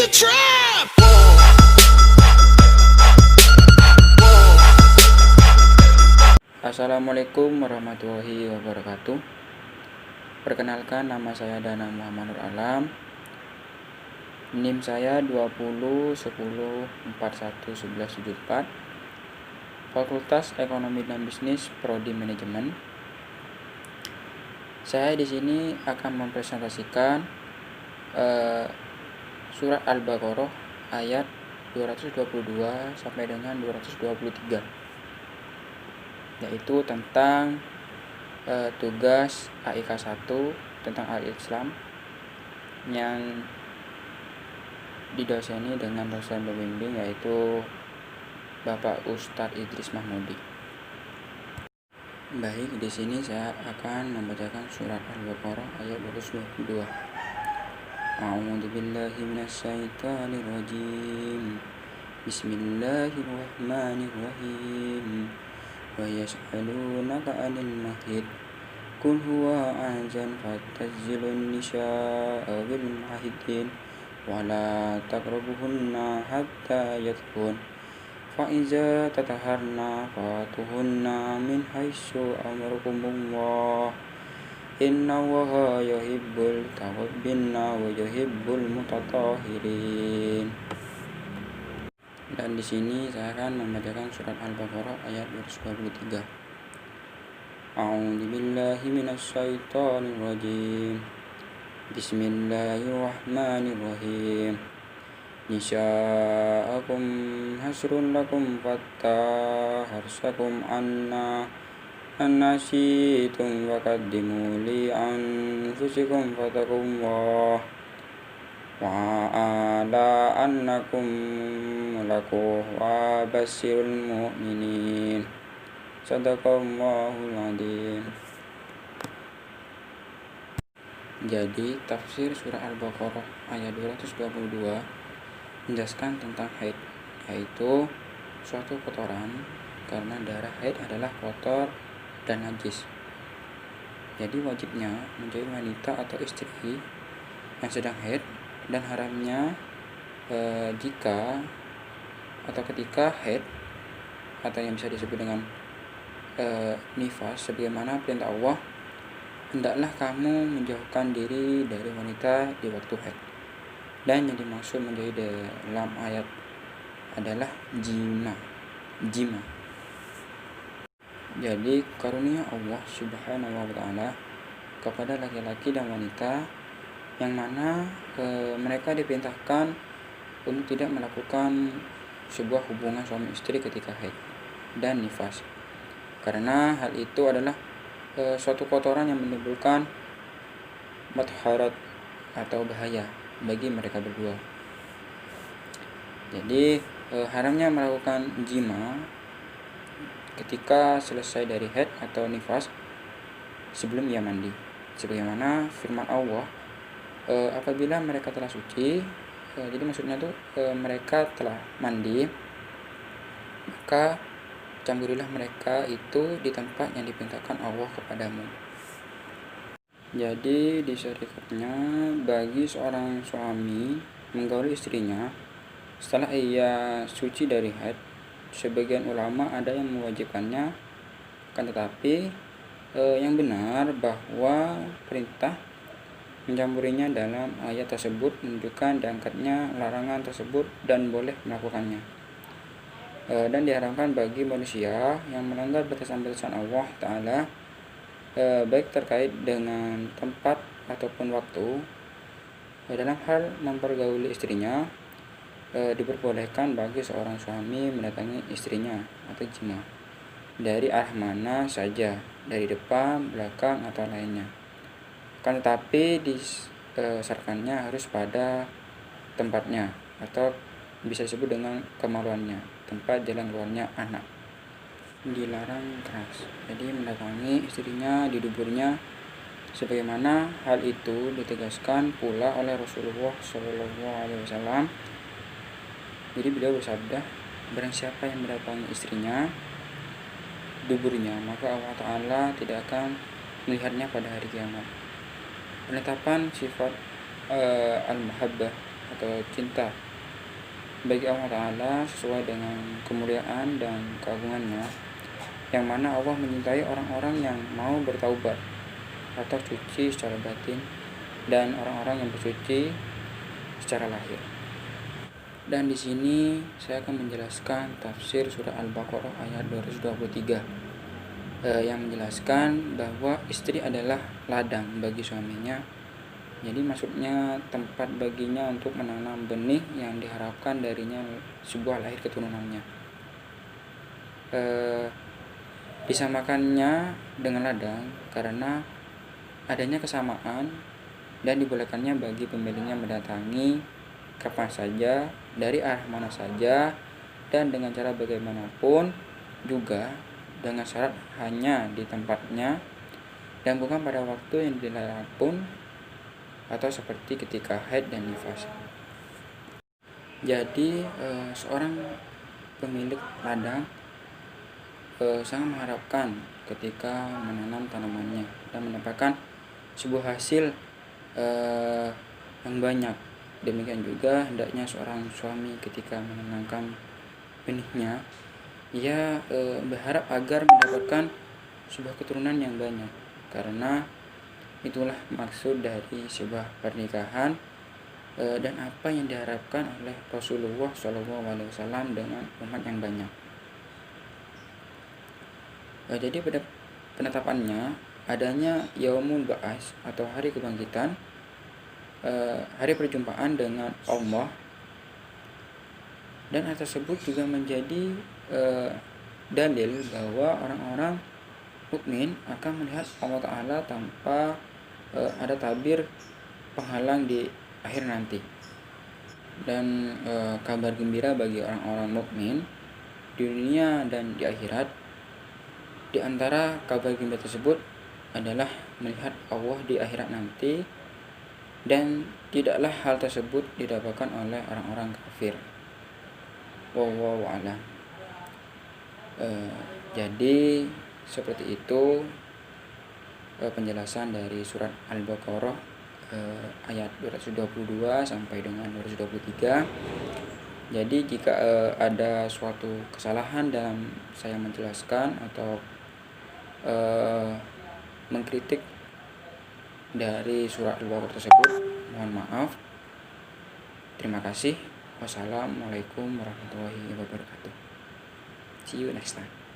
the trap. Assalamualaikum warahmatullahi wabarakatuh. Perkenalkan, nama saya Dana Muhammad Nur Alam. NIM saya 2010411174. Fakultas Ekonomi dan Bisnis, Prodi Manajemen. Saya di sini akan mempresentasikan surat Al-Baqarah ayat 222 sampai dengan 223. Yaitu tentang tugas AIK 1 tentang Al-Islam yang didoseni dengan dosen pembimbing yaitu Bapak Ustadz Idris Mahmudi. Baik, di sini saya akan membacakan surat Al-Baqarah ayat 222. A'udzu billahi minasyaitonir rajim. Bismillahirrahmanirrahim. Wa yas'alunaka 'anil mahid. Qul huwa azan fatazilun nisaa bil mahidin wa la taqrabuhunna hatta yatahun. Fa iza tataharna fatuhunna min haitsu amarakumullah. Innallaha yuhibbul tawwabina wa yuhibbul mutatahhirin. Dan di sini saya akan membacakan surat Al-Baqarah ayat 223. A'udzu billahi minasyaitonir rajim. Bismillahirrahmanirrahim. Nisa'akum hasrun lakum fattaharsakum annasitum wa qaddimu li anfusikum fatakumullah wa ala annakum mulaquh wa basyirul mu'minin. Sadaqallahul adzim. Jadi tafsir surah Al-Baqarah ayat 222 menjelaskan tentang haid, yaitu suatu kotoran karena darah haid adalah kotor dan najis. Jadi wajibnya menjadi wanita atau istri yang sedang haid, dan haramnya jika atau ketika haid atau yang bisa disebut dengan nifas, sebagaimana perintah Allah, hendaklah kamu menjauhkan diri dari wanita di waktu haid. Dan yang dimaksud menjadi dalam ayat adalah jima. Jadi karunia Allah Subhanahu wa ta'ala kepada laki-laki dan wanita yang mana mereka diperintahkan untuk tidak melakukan sebuah hubungan suami istri ketika haid dan nifas, karena hal itu adalah suatu kotoran yang menimbulkan madharat atau bahaya bagi mereka berdua. Jadi haramnya melakukan jima ketika selesai dari haid atau nifas sebelum ia mandi, sebagaimana firman Allah, apabila mereka telah suci, jadi maksudnya tuh mereka telah mandi, maka campurilah mereka itu di tempat yang diperintahkan Allah kepadamu. Jadi disyariatkannya bagi seorang suami menggauli istrinya setelah ia suci dari haid. Sebagian ulama ada yang mewajibkannya, akan tetapi yang benar bahwa perintah mencampurinya dalam ayat tersebut menunjukkan diangkatnya larangan tersebut dan boleh melakukannya. Dan diharamkan bagi manusia yang melanggar batasan-batasan Allah Ta'ala, baik terkait dengan tempat ataupun waktu. Dalam hal mempergauli istrinya, diperbolehkan bagi seorang suami mendatangi istrinya atau jima dari arah mana saja, dari depan, belakang, atau lainnya. Kan tetapi disyaratkannya harus pada tempatnya, atau bisa disebut dengan kemaluannya, tempat jalan keluarnya anak. Dilarang keras, jadi mendatangi istrinya di duburnya, sebagaimana hal itu ditegaskan pula oleh Rasulullah SAW. Jadi beliau bersabda, barang siapa yang mendatangi istrinya duburnya, maka Allah Ta'ala tidak akan melihatnya pada hari kiamat. Penetapan sifat al-mahabbah atau cinta bagi Allah Ta'ala sesuai dengan kemuliaan dan keagungannya, yang mana Allah menyintai orang-orang yang mau bertaubat atau suci secara batin dan orang-orang yang bersuci secara lahir. Dan di sini saya akan menjelaskan tafsir surah Al-Baqarah ayat 223 yang menjelaskan bahwa istri adalah ladang bagi suaminya. Jadi maksudnya tempat baginya untuk menanam benih yang diharapkan darinya sebuah lahir keturunannya. Disamakannya dengan ladang karena adanya kesamaan dan dibolehkannya bagi pemiliknya mendatangi kapan saja, dari arah mana saja, dan dengan cara bagaimanapun, juga dengan syarat hanya di tempatnya dan bukan pada waktu yang dilarang pun, atau seperti ketika haid dan nifas. Jadi seorang pemilik ladang sangat mengharapkan ketika menanam tanamannya dan mendapatkan sebuah hasil yang banyak. Demikian juga hendaknya seorang suami ketika menanamkan benihnya, ia berharap agar mendapatkan sebuah keturunan yang banyak, karena itulah maksud dari sebuah pernikahan dan apa yang diharapkan oleh Rasulullah SAW dengan umat yang banyak. Jadi pada penetapannya adanya Yaumul Ba'ats atau hari kebangkitan, hari perjumpaan dengan Allah, dan hal tersebut juga menjadi dalil bahwa orang-orang mukmin akan melihat Allah Ta'ala tanpa ada tabir penghalang di akhir nanti. Dan kabar gembira bagi orang-orang mukmin di dunia dan di akhirat. Di antara kabar gembira tersebut adalah melihat Allah di akhirat nanti, dan tidaklah hal tersebut didapatkan oleh orang-orang kafir. Wallahu a'lam. Jadi seperti itu penjelasan dari surat Al-Baqarah ayat 222 sampai dengan 223. Jadi jika ada suatu kesalahan dalam saya menjelaskan atau mengkritik dari surat Al-Baqarah tersebut, mohon maaf. Terima kasih. Wassalamualaikum warahmatullahi wabarakatuh. See you next time.